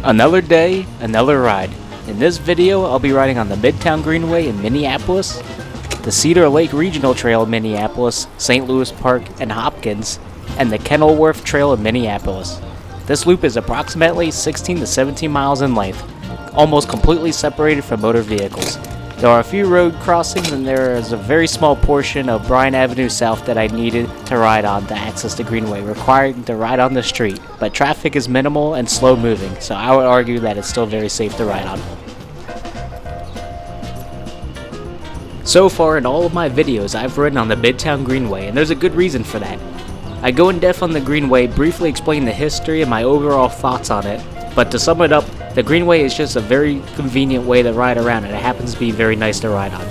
Another day, another ride. In this video, I'll be riding on the Midtown Greenway in Minneapolis, the Cedar Lake Regional Trail in Minneapolis, St. Louis Park, and Hopkins, and the Kenilworth Trail in Minneapolis. This loop is approximately 16 to 17 miles in length, almost completely separated from motor vehicles. There are a few road crossings and there is a very small portion of Bryan Avenue South that I needed to ride on to access the Greenway, requiring to ride on the street, but traffic is minimal and slow moving, so I would argue that it's still very safe to ride on. So far in all of my videos I've ridden on the Midtown Greenway, and there's a good reason for that. I go in depth on the Greenway, briefly explain the history and my overall thoughts on it, but to sum it up, the Greenway is just a very convenient way to ride around, and it happens to be very nice to ride on.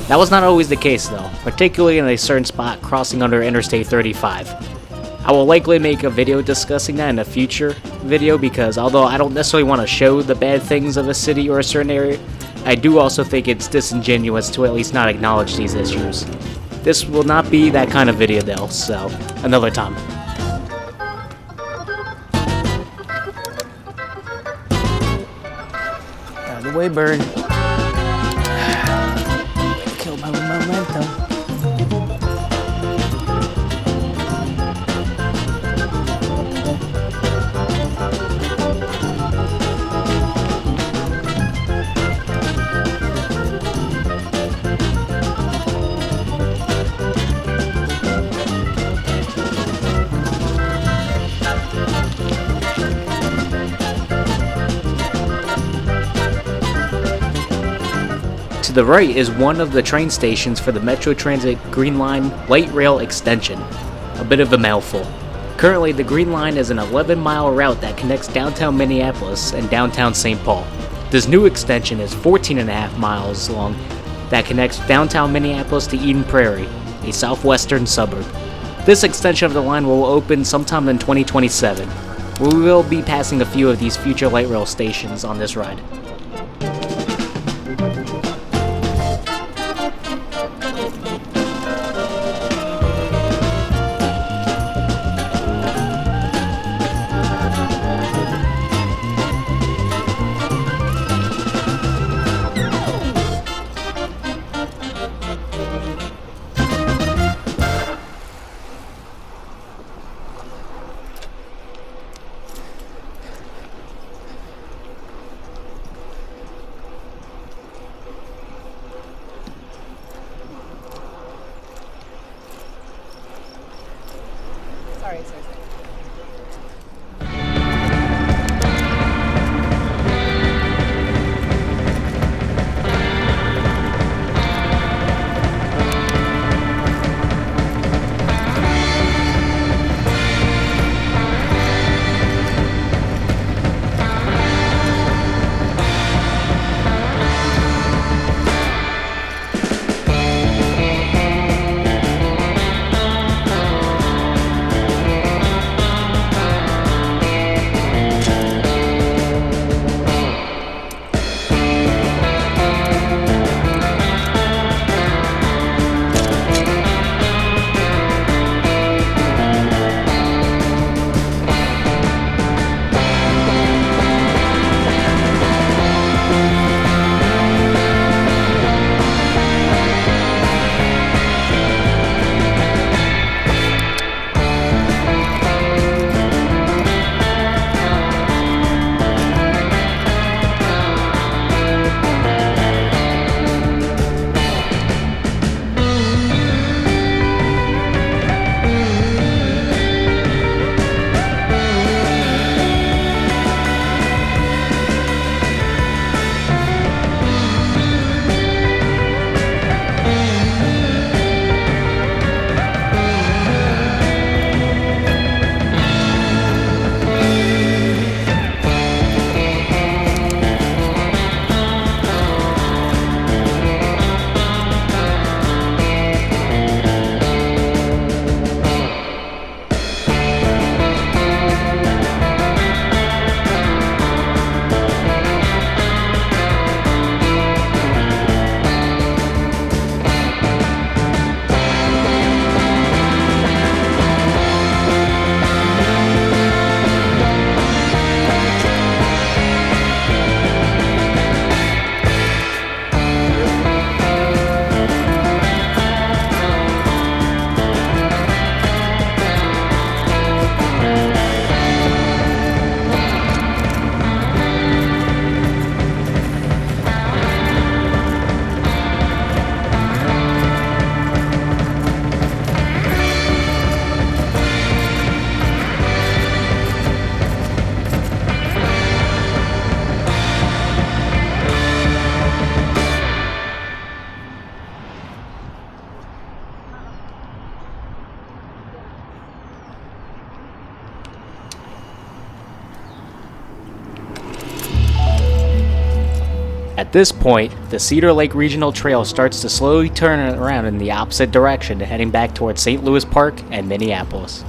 That was not always the case though, particularly in a certain spot crossing under Interstate 35. I will likely make a video discussing that in a future video because although I don't necessarily want to show the bad things of a city or a certain area, I do also think it's disingenuous to at least not acknowledge these issues. This will not be that kind of video though, so another time. Out of the way, bird. Kill my momentum. To the right is one of the train stations for the Metro Transit Green Line Light Rail Extension. A bit of a mouthful. Currently, the Green Line is an 11-mile route that connects downtown Minneapolis and downtown St. Paul. This new extension is 14.5 miles long that connects downtown Minneapolis to Eden Prairie, a southwestern suburb. This extension of the line will open sometime in 2027. We will be passing a few of these future light rail stations on this ride. Sorry. At this point, the Cedar Lake Regional Trail starts to slowly turn around in the opposite direction, heading back towards St. Louis Park and Minneapolis.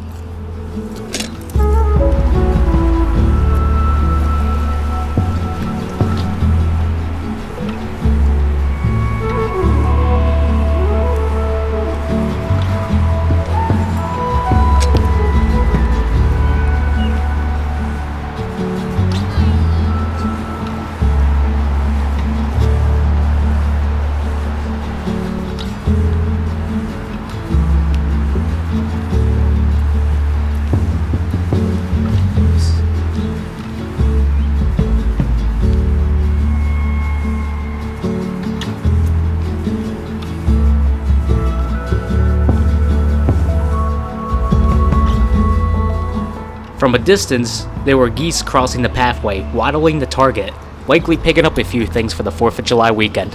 From a distance, there were geese crossing the pathway, waddling the target, likely picking up a few things for the 4th of July weekend.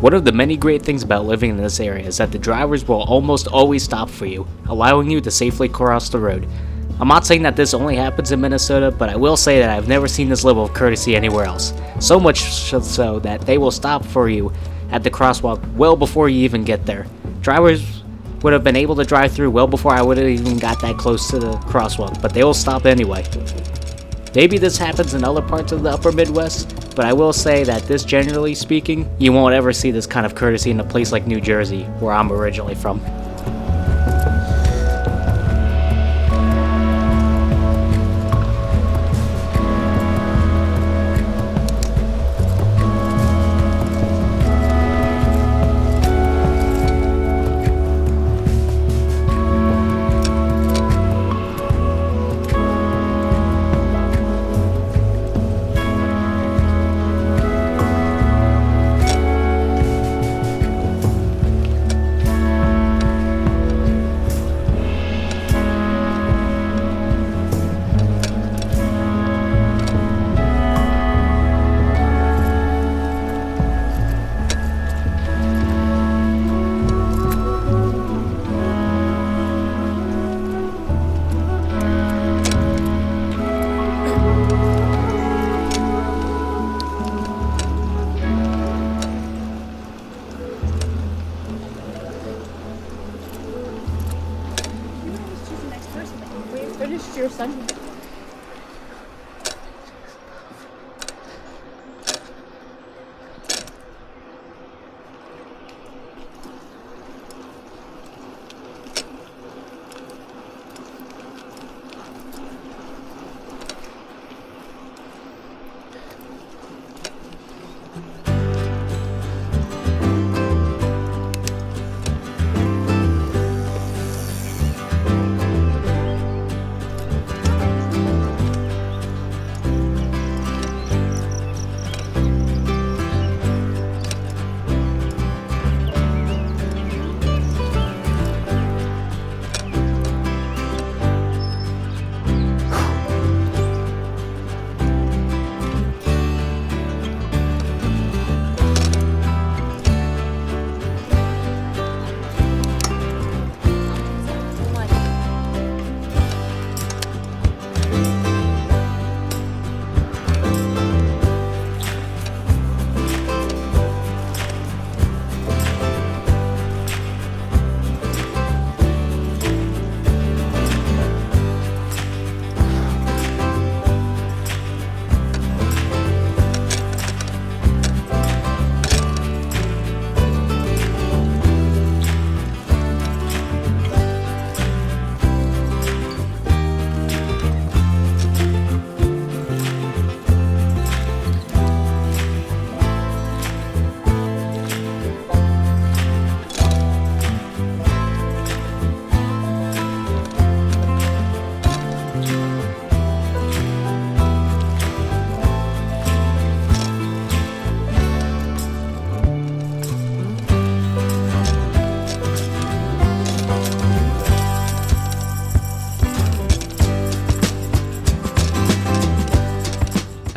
One of the many great things about living in this area is that the drivers will almost always stop for you, allowing you to safely cross the road. I'm not saying that this only happens in Minnesota, but I will say that I've never seen this level of courtesy anywhere else. So much so that they will stop for you at the crosswalk well before you even get there. Drivers would have been able to drive through well before I would have even got that close to the crosswalk, but they will stop anyway. Maybe this happens in other parts of the upper Midwest, but I will say that this, generally speaking, you won't ever see this kind of courtesy in a place like New Jersey, where I'm originally from. Finished your son.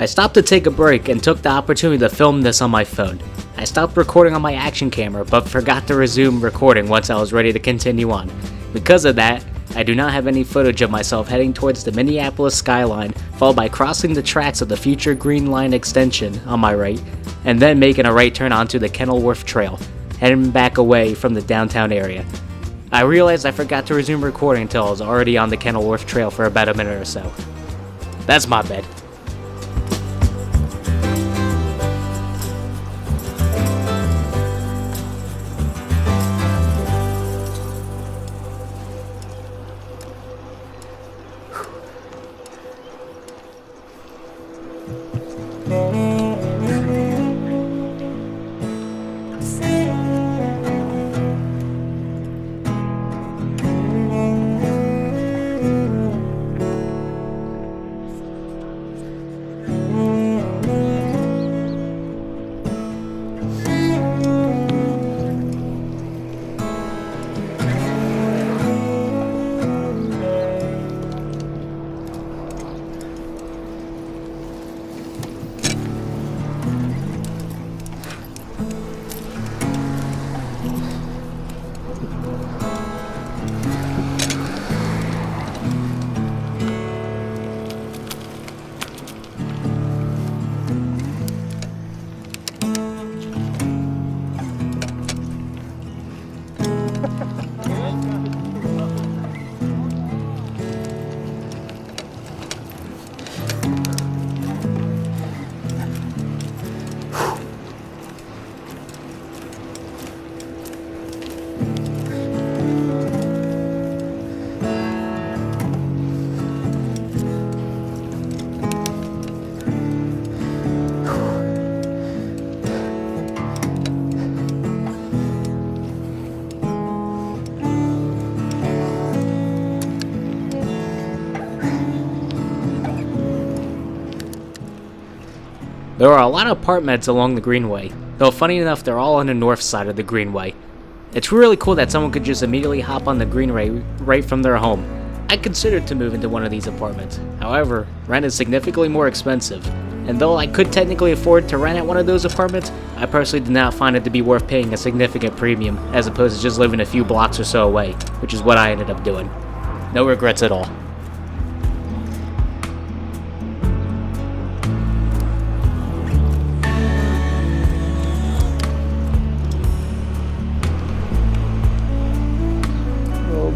I stopped to take a break and took the opportunity to film this on my phone. I stopped recording on my action camera, but forgot to resume recording once I was ready to continue on. Because of that, I do not have any footage of myself heading towards the Minneapolis skyline, followed by crossing the tracks of the future Green Line extension on my right, and then making a right turn onto the Kenilworth Trail, heading back away from the downtown area. I realized I forgot to resume recording until I was already on the Kenilworth Trail for about a minute or so. That's my bad. There are a lot of apartments along the Greenway, though funny enough they're all on the north side of the Greenway. It's really cool that someone could just immediately hop on the Greenway right from their home. I considered to move into one of these apartments, however, rent is significantly more expensive, and though I could technically afford to rent at one of those apartments, I personally did not find it to be worth paying a significant premium as opposed to just living a few blocks or so away, which is what I ended up doing. No regrets at all.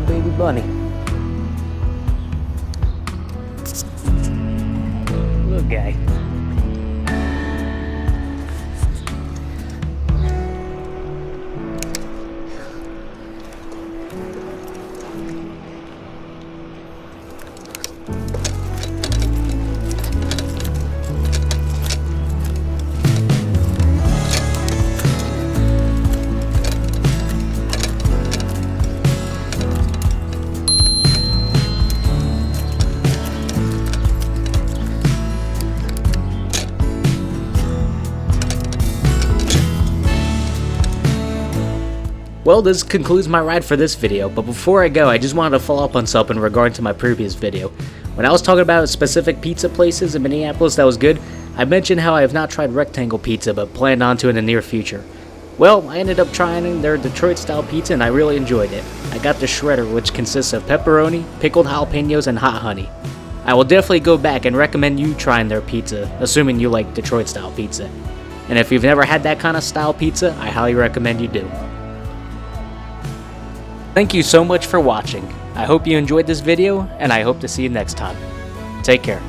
Baby bunny. Little guy. Well, this concludes my ride for this video, but before I go, I just wanted to follow up on something in regard to my previous video. When I was talking about specific pizza places in Minneapolis that was good, I mentioned how I have not tried rectangle pizza, but planned on to in the near future. Well, I ended up trying their Detroit-style pizza and I really enjoyed it. I got the shredder, which consists of pepperoni, pickled jalapenos, and hot honey. I will definitely go back and recommend you trying their pizza, assuming you like Detroit-style pizza. And if you've never had that kind of style pizza, I highly recommend you do. Thank you so much for watching. I hope you enjoyed this video, and I hope to see you next time. Take care.